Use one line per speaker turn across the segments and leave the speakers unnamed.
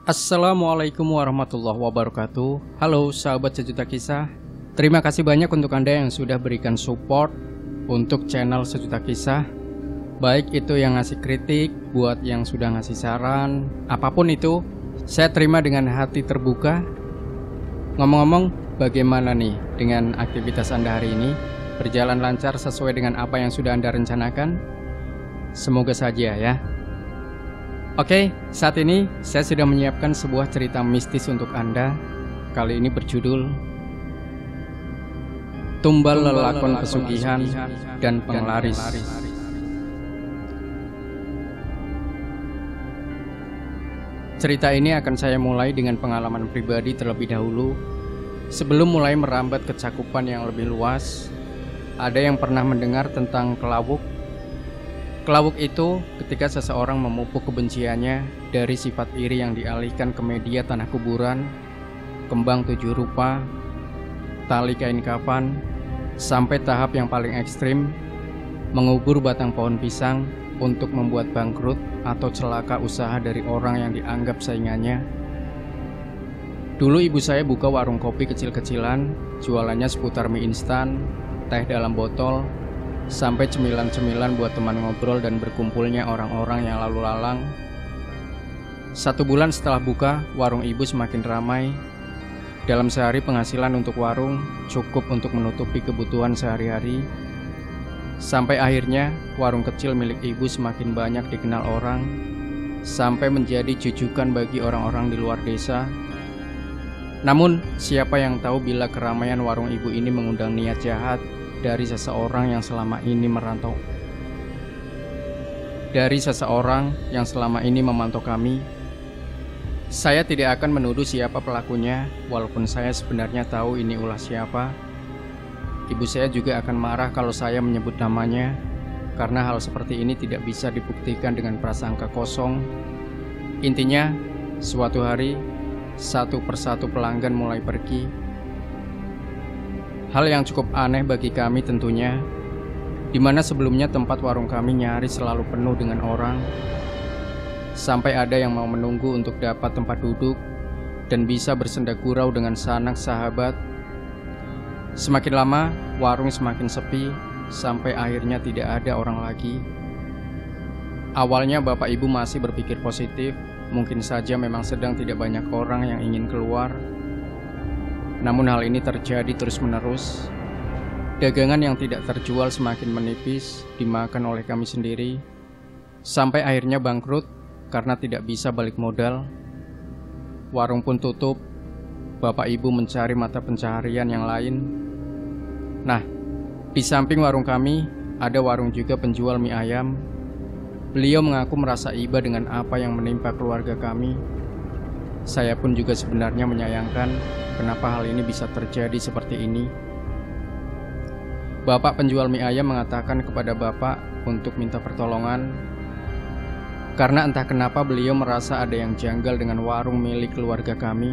Assalamualaikum warahmatullahi wabarakatuh. Halo sahabat Sejuta Kisah. Terima kasih banyak untuk Anda yang sudah berikan support untuk channel Sejuta Kisah. Baik itu yang ngasih kritik, buat yang sudah ngasih saran, apapun itu, saya terima dengan hati terbuka. Ngomong-ngomong, bagaimana nih dengan aktivitas Anda hari ini? Berjalan lancar sesuai dengan apa yang sudah Anda rencanakan? Semoga saja ya. Oke, saat ini saya sudah menyiapkan sebuah cerita mistis untuk Anda. Kali ini berjudul Tumbal Lelakon Pesugihan dan Penglaris. Cerita ini akan saya mulai dengan pengalaman pribadi terlebih dahulu. Sebelum mulai merambat ke cakupan yang lebih luas, ada yang pernah mendengar tentang kelawuk? Kelawuk itu ketika seseorang memupuk kebenciannya dari sifat iri yang dialihkan ke media tanah kuburan, kembang 7 rupa, tali kain kafan, sampai tahap yang paling ekstrim, mengubur batang pohon pisang untuk membuat bangkrut atau celaka usaha dari orang yang dianggap saingannya. Dulu ibu saya buka warung kopi kecil-kecilan, jualannya seputar mie instan, teh dalam botol, sampai cemilan-cemilan buat teman ngobrol dan berkumpulnya orang-orang yang lalu lalang. 1 bulan setelah buka, warung ibu semakin ramai. Dalam sehari penghasilan untuk warung cukup untuk menutupi kebutuhan sehari-hari. Sampai akhirnya warung kecil milik ibu semakin banyak dikenal orang, sampai menjadi jujukan bagi orang-orang di luar desa. Namun siapa yang tahu bila keramaian warung ibu ini mengundang niat jahat dari seseorang yang selama ini memantau kami. Saya tidak akan menuduh siapa pelakunya, walaupun saya sebenarnya tahu ini ulah siapa. Ibu saya juga akan marah kalau saya menyebut namanya, karena hal seperti ini tidak bisa dibuktikan dengan prasangka kosong. Intinya, suatu hari satu persatu pelanggan mulai pergi. Hal yang cukup aneh bagi kami tentunya, di mana sebelumnya tempat warung kami nyaris selalu penuh dengan orang. Sampai ada yang mau menunggu untuk dapat tempat duduk dan bisa bersenda gurau dengan sanak sahabat. Semakin lama, warung semakin sepi, sampai akhirnya tidak ada orang lagi. Awalnya bapak ibu masih berpikir positif, mungkin saja memang sedang tidak banyak orang yang ingin keluar. Namun hal ini terjadi terus-menerus. Dagangan yang tidak terjual semakin menipis, dimakan oleh kami sendiri, sampai akhirnya bangkrut karena tidak bisa balik modal. Warung pun tutup. Bapak ibu mencari mata pencaharian yang lain. Nah, di samping warung kami, ada warung juga penjual mie ayam. Beliau mengaku merasa iba dengan apa yang menimpa keluarga kami. Saya pun juga sebenarnya menyayangkan kenapa hal ini bisa terjadi seperti ini. Bapak penjual mie ayam mengatakan kepada bapak untuk minta pertolongan, karena entah kenapa beliau merasa ada yang janggal dengan warung milik keluarga kami.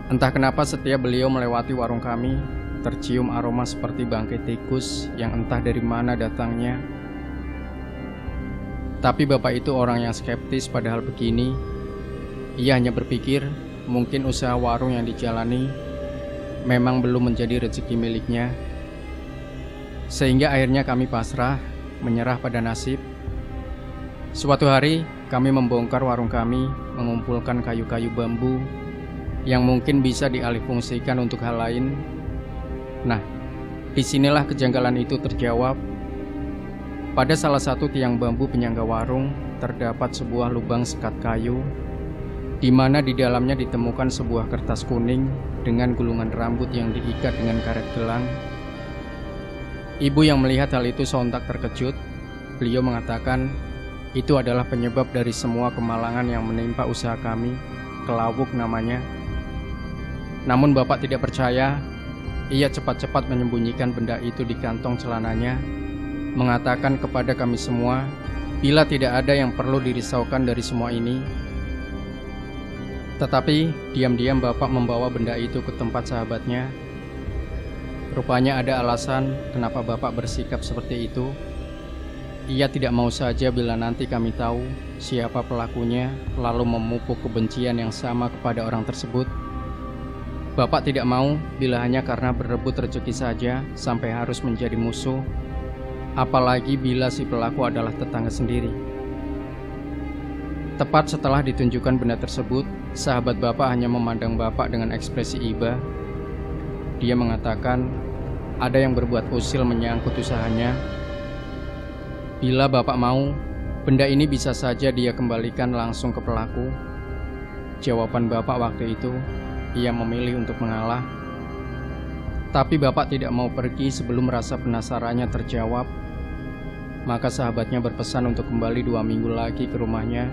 Entah kenapa setiap beliau melewati warung kami, tercium aroma seperti bangkai tikus yang entah dari mana datangnya. Tapi bapak itu orang yang skeptis pada hal begini. Ia hanya berpikir mungkin usaha warung yang dijalani memang belum menjadi rezeki miliknya. Sehingga akhirnya kami pasrah, menyerah pada nasib. Suatu hari kami membongkar warung kami, mengumpulkan kayu-kayu bambu yang mungkin bisa dialihfungsikan untuk hal lain. Nah, disinilah kejanggalan itu terjawab. Pada salah satu tiang bambu penyangga warung terdapat sebuah lubang sekat kayu, di mana di dalamnya ditemukan sebuah kertas kuning dengan gulungan rambut yang diikat dengan karet gelang. Ibu yang melihat hal itu sontak terkejut. Beliau mengatakan itu adalah penyebab dari semua kemalangan yang menimpa usaha kami, kelawuk namanya. Namun bapak tidak percaya. Ia cepat-cepat menyembunyikan benda itu di kantong celananya, mengatakan kepada kami semua bila tidak ada yang perlu dirisaukan dari semua ini. Tetapi diam-diam bapak membawa benda itu ke tempat sahabatnya. Rupanya ada alasan kenapa bapak bersikap seperti itu. Ia tidak mau saja bila nanti kami tahu siapa pelakunya, lalu memupuk kebencian yang sama kepada orang tersebut. Bapak tidak mau bila hanya karena berebut rezeki saja sampai harus menjadi musuh, apalagi bila si pelaku adalah tetangga sendiri. Tepat setelah ditunjukkan benda tersebut, sahabat Bapak hanya memandang Bapak dengan ekspresi iba. Dia mengatakan ada yang berbuat usil menyangkut usahanya. Bila Bapak mau, benda ini bisa saja dia kembalikan langsung ke pelaku. Jawaban Bapak waktu itu, ia memilih untuk mengalah. Tapi Bapak tidak mau pergi sebelum rasa penasarannya terjawab. Maka sahabatnya berpesan untuk kembali 2 minggu lagi ke rumahnya.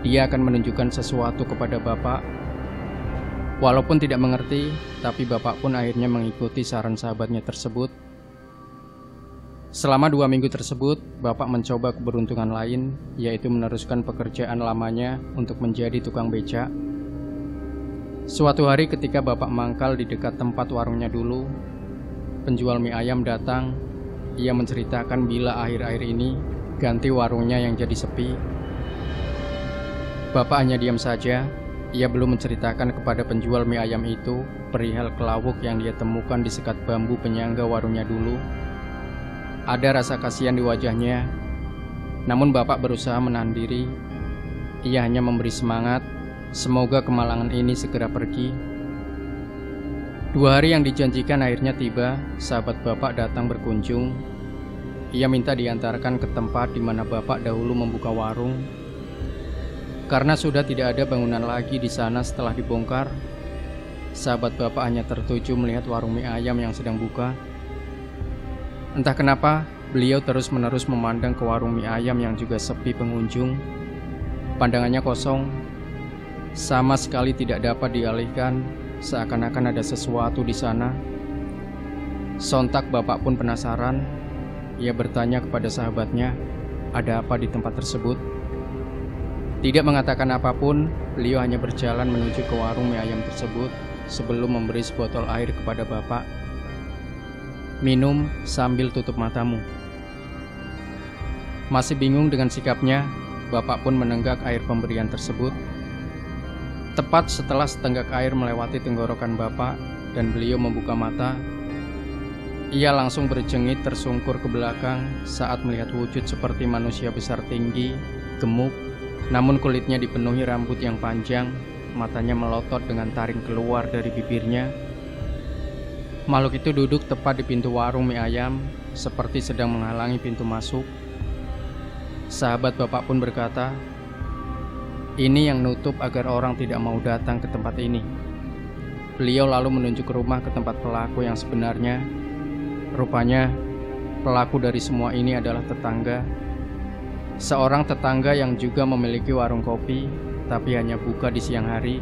Dia akan menunjukkan sesuatu kepada Bapak. Walaupun tidak mengerti, tapi Bapak pun akhirnya mengikuti saran sahabatnya tersebut. Selama 2 minggu tersebut, Bapak mencoba keberuntungan lain, yaitu meneruskan pekerjaan lamanya untuk menjadi tukang becak. Suatu hari ketika Bapak mangkal di dekat tempat warungnya dulu, penjual mie ayam datang. Ia menceritakan bila akhir-akhir ini ganti warungnya yang jadi sepi. Bapak hanya diam saja. Ia belum menceritakan kepada penjual mie ayam itu perihal kelawuk yang dia temukan di sekat bambu penyangga warungnya dulu. Ada rasa kasihan di wajahnya, namun Bapak berusaha menahan diri. Ia hanya memberi semangat, semoga kemalangan ini segera pergi. 2 hari yang dijanjikan akhirnya tiba. Sahabat Bapak datang berkunjung. Ia minta diantarkan ke tempat di mana Bapak dahulu membuka warung. Karena sudah tidak ada bangunan lagi di sana setelah dibongkar, sahabat Bapak hanya tertuju melihat warung mie ayam yang sedang buka. Entah kenapa, beliau terus-menerus memandang ke warung mie ayam yang juga sepi pengunjung. Pandangannya kosong, sama sekali tidak dapat dialihkan, seakan-akan ada sesuatu di sana. Sontak Bapak pun penasaran. Ia bertanya kepada sahabatnya, ada apa di tempat tersebut? Tidak mengatakan apapun, beliau hanya berjalan menuju ke warung mie ayam tersebut sebelum memberi sebotol air kepada Bapak. Minum sambil tutup matamu. Masih bingung dengan sikapnya, Bapak pun menenggak air pemberian tersebut. Tepat setelah setenggak air melewati tenggorokan Bapak dan beliau membuka mata, ia langsung berjengit tersungkur ke belakang saat melihat wujud seperti manusia besar tinggi, gemuk, namun kulitnya dipenuhi rambut yang panjang, matanya melotot dengan taring keluar dari bibirnya. Makhluk itu duduk tepat di pintu warung mie ayam, seperti sedang menghalangi pintu masuk. Sahabat Bapak pun berkata, ini yang nutup agar orang tidak mau datang ke tempat ini. Beliau lalu menunjuk rumah ke tempat pelaku yang sebenarnya. Rupanya, pelaku dari semua ini adalah tetangga. Seorang tetangga yang juga memiliki warung kopi, tapi hanya buka di siang hari.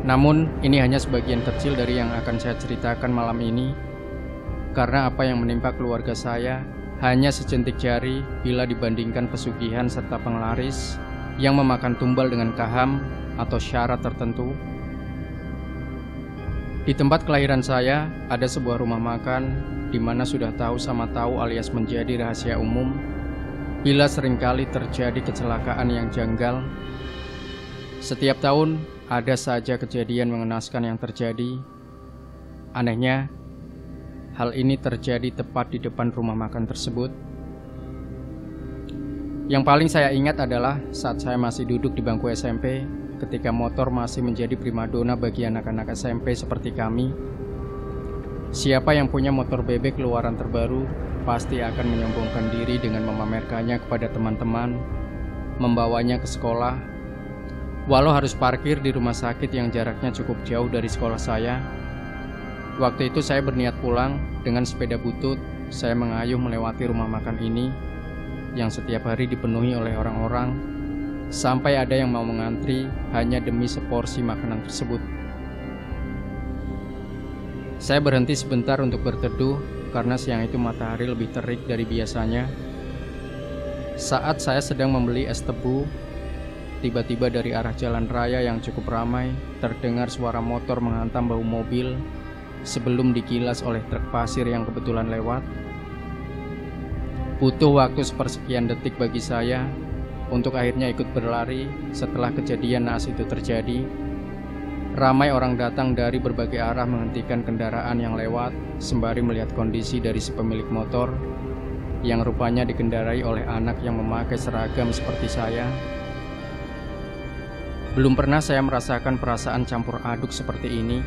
Namun, ini hanya sebagian kecil dari yang akan saya ceritakan malam ini. Karena apa yang menimpa keluarga saya hanya sejentik jari bila dibandingkan pesugihan serta penglaris yang memakan tumbal dengan kaham atau syarat tertentu. Di tempat kelahiran saya ada sebuah rumah makan di mana sudah tahu sama tahu alias menjadi rahasia umum bila seringkali terjadi kecelakaan yang janggal. Setiap tahun ada saja kejadian mengenaskan yang terjadi. Anehnya, hal ini terjadi tepat di depan rumah makan tersebut. Yang paling saya ingat adalah saat saya masih duduk di bangku SMP, ketika motor masih menjadi primadona bagi anak-anak SMP seperti kami. Siapa yang punya motor bebek keluaran terbaru pasti akan menyombongkan diri dengan memamerkannya kepada teman-teman, membawanya ke sekolah. Walau harus parkir di rumah sakit yang jaraknya cukup jauh dari sekolah saya. Waktu itu saya berniat pulang dengan sepeda butut. Saya mengayuh melewati rumah makan ini yang setiap hari dipenuhi oleh orang-orang, sampai ada yang mau mengantri hanya demi seporsi makanan tersebut. Saya berhenti sebentar untuk berteduh karena siang itu matahari lebih terik dari biasanya. Saat saya sedang membeli es tebu, tiba-tiba dari arah jalan raya yang cukup ramai terdengar suara motor menghantam bahu mobil sebelum dikilas oleh truk pasir yang kebetulan lewat. Butuh waktu sepersekian detik bagi saya untuk akhirnya ikut berlari setelah kejadian naas itu terjadi. Ramai orang datang dari berbagai arah menghentikan kendaraan yang lewat sembari melihat kondisi dari si pemilik motor yang rupanya dikendarai oleh anak yang memakai seragam seperti saya. Belum pernah saya merasakan perasaan campur aduk seperti ini,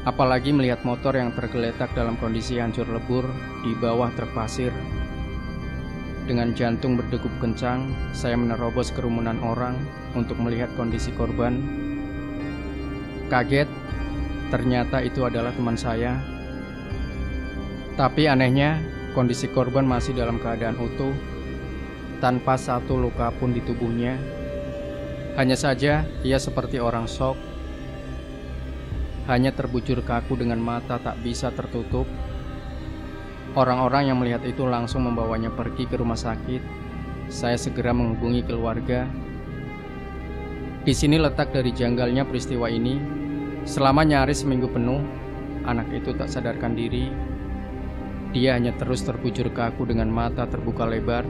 apalagi melihat motor yang tergeletak dalam kondisi hancur lebur di bawah truk pasir. Dengan jantung berdegup kencang, saya menerobos kerumunan orang untuk melihat kondisi korban. Kaget, ternyata itu adalah teman saya. Tapi anehnya, kondisi korban masih dalam keadaan utuh, tanpa satu luka pun di tubuhnya. Hanya saja, ia seperti orang shock, hanya terbujur kaku dengan mata tak bisa tertutup. Orang-orang yang melihat itu langsung membawanya pergi ke rumah sakit. Saya segera menghubungi keluarga. Di sini letak dari janggalnya peristiwa ini. Selama nyaris seminggu penuh, anak itu tak sadarkan diri. Dia hanya terus terbujur kaku dengan mata terbuka lebar.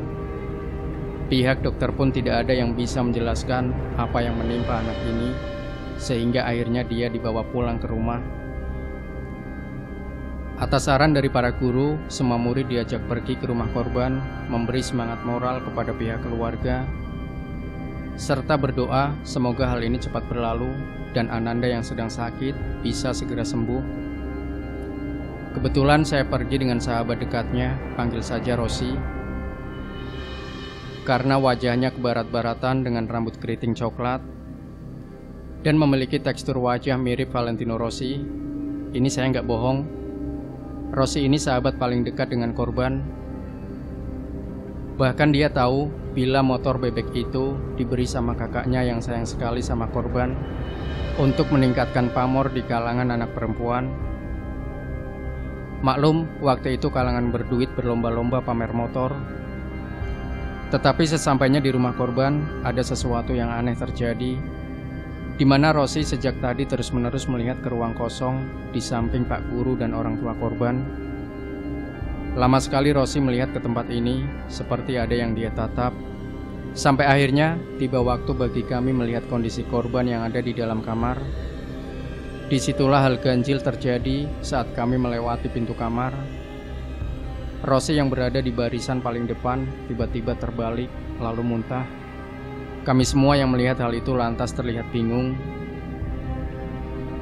Pihak dokter pun tidak ada yang bisa menjelaskan apa yang menimpa anak ini, sehingga akhirnya dia dibawa pulang ke rumah. Atas saran dari para guru, semua murid diajak pergi ke rumah korban, memberi semangat moral kepada pihak keluarga, serta berdoa semoga hal ini cepat berlalu dan Ananda yang sedang sakit bisa segera sembuh. Kebetulan saya pergi dengan sahabat dekatnya, panggil saja Rossi. Karena wajahnya kebarat-baratan dengan rambut keriting coklat dan memiliki tekstur wajah mirip Valentino Rossi, ini saya nggak bohong, Rossi ini sahabat paling dekat dengan korban. Bahkan dia tahu bila motor bebek itu diberi sama kakaknya yang sayang sekali sama korban untuk meningkatkan pamor di kalangan anak perempuan. Maklum, waktu itu kalangan berduit berlomba-lomba pamer motor. Tetapi sesampainya di rumah korban, ada sesuatu yang aneh terjadi, di mana Rossi sejak tadi terus-menerus melihat ke ruang kosong di samping Pak Guru dan orang tua korban. Lama sekali Rossi melihat ke tempat ini, seperti ada yang dia tatap. Sampai akhirnya tiba waktu bagi kami melihat kondisi korban yang ada di dalam kamar. Disitulah hal ganjil terjadi saat kami melewati pintu kamar. Rossi yang berada di barisan paling depan tiba-tiba terbalik lalu muntah. Kami semua yang melihat hal itu lantas terlihat bingung.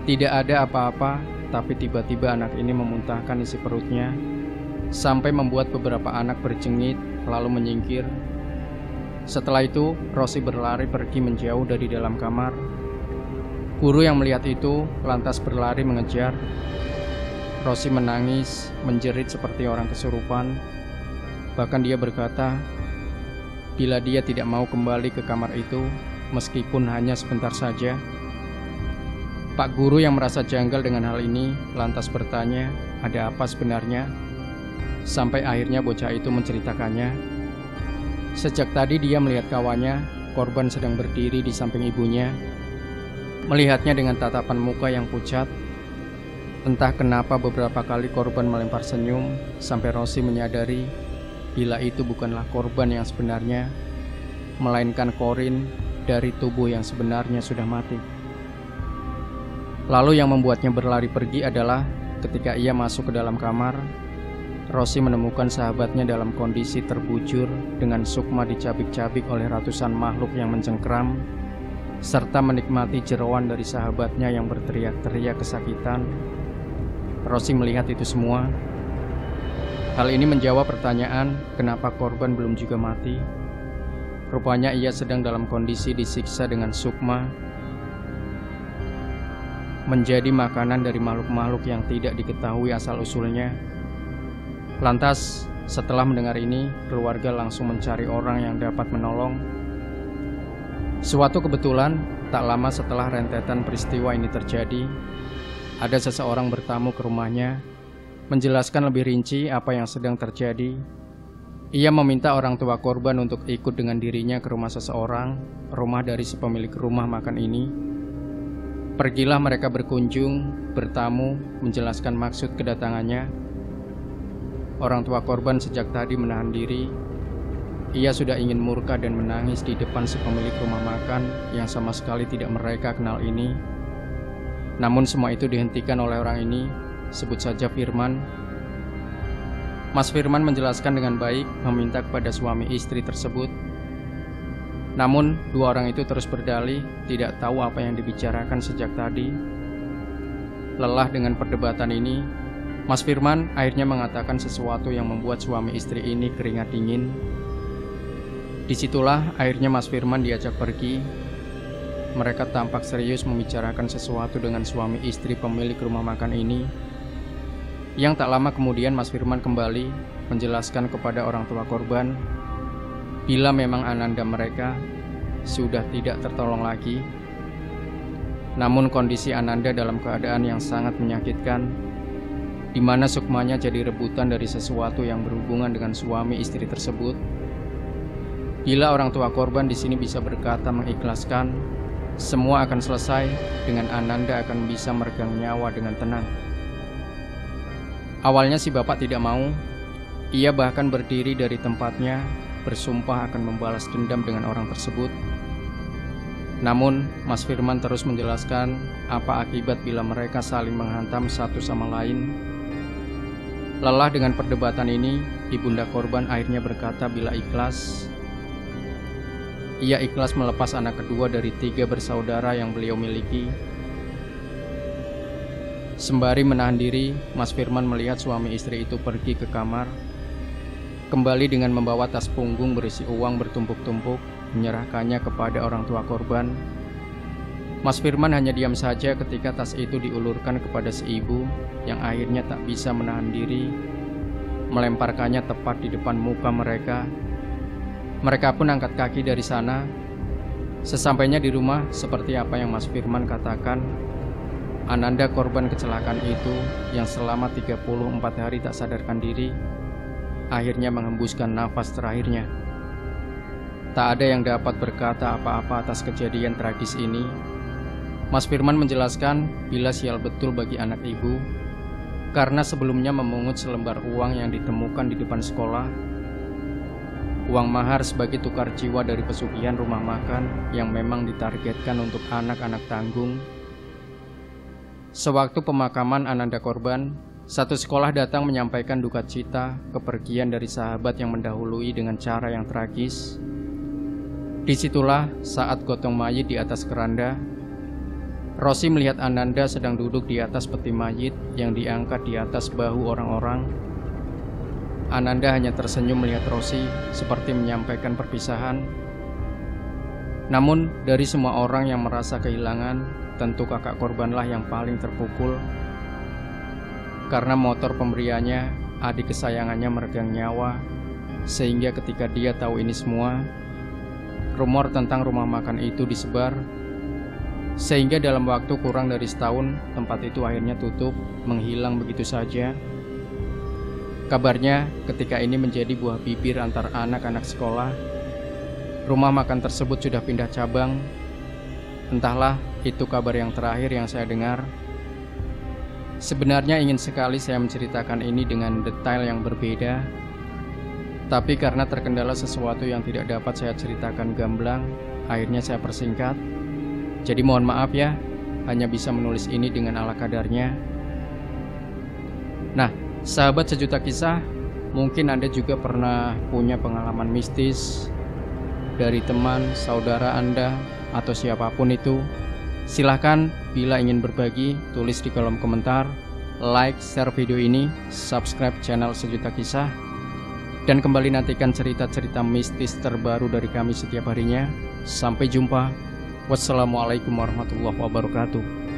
Tidak ada apa-apa, tapi tiba-tiba anak ini memuntahkan isi perutnya sampai membuat beberapa anak berjengit lalu menyingkir. Setelah itu, Rossi berlari pergi menjauh dari dalam kamar. Guru yang melihat itu lantas berlari mengejar. Rossi menangis, menjerit seperti orang kesurupan. Bahkan dia berkata, bila dia tidak mau kembali ke kamar itu, meskipun hanya sebentar saja. Pak Guru yang merasa janggal dengan hal ini lantas bertanya, ada apa sebenarnya? Sampai akhirnya bocah itu menceritakannya. Sejak tadi dia melihat kawannya, korban sedang berdiri di samping ibunya, melihatnya dengan tatapan muka yang pucat. Entah kenapa beberapa kali korban melempar senyum, sampai Rossi menyadari bila itu bukanlah korban yang sebenarnya, melainkan Corin dari tubuh yang sebenarnya sudah mati. Lalu yang membuatnya berlari pergi adalah ketika ia masuk ke dalam kamar, Rossi menemukan sahabatnya dalam kondisi terbujur dengan sukma dicabik-cabik oleh ratusan makhluk yang mencengkeram, serta menikmati jeroan dari sahabatnya yang berteriak-teriak kesakitan. Rossi melihat itu semua. Hal ini menjawab pertanyaan kenapa korban belum juga mati. Rupanya ia sedang dalam kondisi disiksa dengan sukma, menjadi makanan dari makhluk-makhluk yang tidak diketahui asal-usulnya. Lantas, setelah mendengar ini, keluarga langsung mencari orang yang dapat menolong. Suatu kebetulan, tak lama setelah rentetan peristiwa ini terjadi, ada seseorang bertamu ke rumahnya, menjelaskan lebih rinci apa yang sedang terjadi. Ia meminta orang tua korban untuk ikut dengan dirinya ke rumah seseorang, rumah dari si pemilik rumah makan ini. Pergilah mereka berkunjung, bertamu, menjelaskan maksud kedatangannya. orang tua korban sejak tadi menahan diri. Ia sudah ingin murka dan menangis di depan si pemilik rumah makan yang sama sekali tidak mereka kenal ini. Namun semua itu dihentikan oleh orang ini, sebut saja Firman. Mas Firman menjelaskan dengan baik, meminta kepada suami istri tersebut. Namun, dua orang itu terus berdalih, tidak tahu apa yang dibicarakan sejak tadi. Lelah dengan perdebatan ini, Mas Firman akhirnya mengatakan sesuatu yang membuat suami istri ini keringat dingin. Disitulah akhirnya Mas Firman diajak pergi. Mereka tampak serius membicarakan sesuatu dengan suami istri pemilik rumah makan ini. Yang tak lama kemudian Mas Firman kembali menjelaskan kepada orang tua korban bila memang ananda mereka sudah tidak tertolong lagi. Namun kondisi Ananda dalam keadaan yang sangat menyakitkan, di mana sukmanya jadi rebutan dari sesuatu yang berhubungan dengan suami istri tersebut. Bila orang tua korban di sini bisa berkata mengikhlaskan, semua akan selesai dengan Ananda akan bisa meregang nyawa dengan tenang. Awalnya si bapak tidak mau. Ia bahkan berdiri dari tempatnya, bersumpah akan membalas dendam dengan orang tersebut. Namun, Mas Firman terus menjelaskan apa akibat bila mereka saling menghantam satu sama lain. Lelah dengan perdebatan ini, ibunda korban akhirnya berkata bila ikhlas. Ia ikhlas melepas anak kedua dari 3 bersaudara yang beliau miliki. Sembari menahan diri, Mas Firman melihat suami istri itu pergi ke kamar, kembali dengan membawa tas punggung berisi uang bertumpuk-tumpuk, menyerahkannya kepada orang tua korban. Mas Firman hanya diam saja ketika tas itu diulurkan kepada si ibu yang akhirnya tak bisa menahan diri, melemparkannya tepat di depan muka mereka. Mereka pun angkat kaki dari sana. Sesampainya di rumah, seperti apa yang Mas Firman katakan, Ananda korban kecelakaan itu yang selama 34 hari tak sadarkan diri, akhirnya menghembuskan nafas terakhirnya. Tak ada yang dapat berkata apa-apa atas kejadian tragis ini. Mas Firman menjelaskan bila sial betul bagi anak ibu, karena sebelumnya memungut selembar uang yang ditemukan di depan sekolah, uang mahar sebagai tukar jiwa dari pesugihan rumah makan yang memang ditargetkan untuk anak-anak tanggung. Sewaktu pemakaman Ananda korban, satu sekolah datang menyampaikan duka cita kepergian dari sahabat yang mendahului dengan cara yang tragis. Disitulah saat gotong mayit di atas keranda, Rosi melihat Ananda sedang duduk di atas peti mayit yang diangkat di atas bahu orang-orang. Ananda hanya tersenyum melihat Rosi seperti menyampaikan perpisahan. Namun dari semua orang yang merasa kehilangan, tentu kakak korbanlah yang paling terpukul. Karena motor pemberiannya, adik kesayangannya meregang nyawa, sehingga ketika dia tahu ini semua, rumor tentang rumah makan itu disebar, sehingga dalam waktu kurang dari setahun, tempat itu akhirnya tutup, menghilang begitu saja. Kabarnya ketika ini menjadi buah bibir antar anak-anak sekolah, rumah makan tersebut sudah pindah cabang. Entahlah, itu kabar yang terakhir yang saya dengar. Sebenarnya ingin sekali saya menceritakan ini dengan detail yang berbeda, tapi karena terkendala sesuatu yang tidak dapat saya ceritakan gamblang, akhirnya saya persingkat. Jadi mohon maaf ya, hanya bisa menulis ini dengan ala kadarnya. Nah, sahabat sejuta kisah, mungkin Anda juga pernah punya pengalaman mistis dari teman, saudara Anda, atau siapapun itu. Silahkan bila ingin berbagi, tulis di kolom komentar, like, share video ini, subscribe channel Sejuta Kisah, dan kembali nantikan cerita-cerita mistis terbaru dari kami setiap harinya. Sampai jumpa. Wassalamualaikum warahmatullahi wabarakatuh.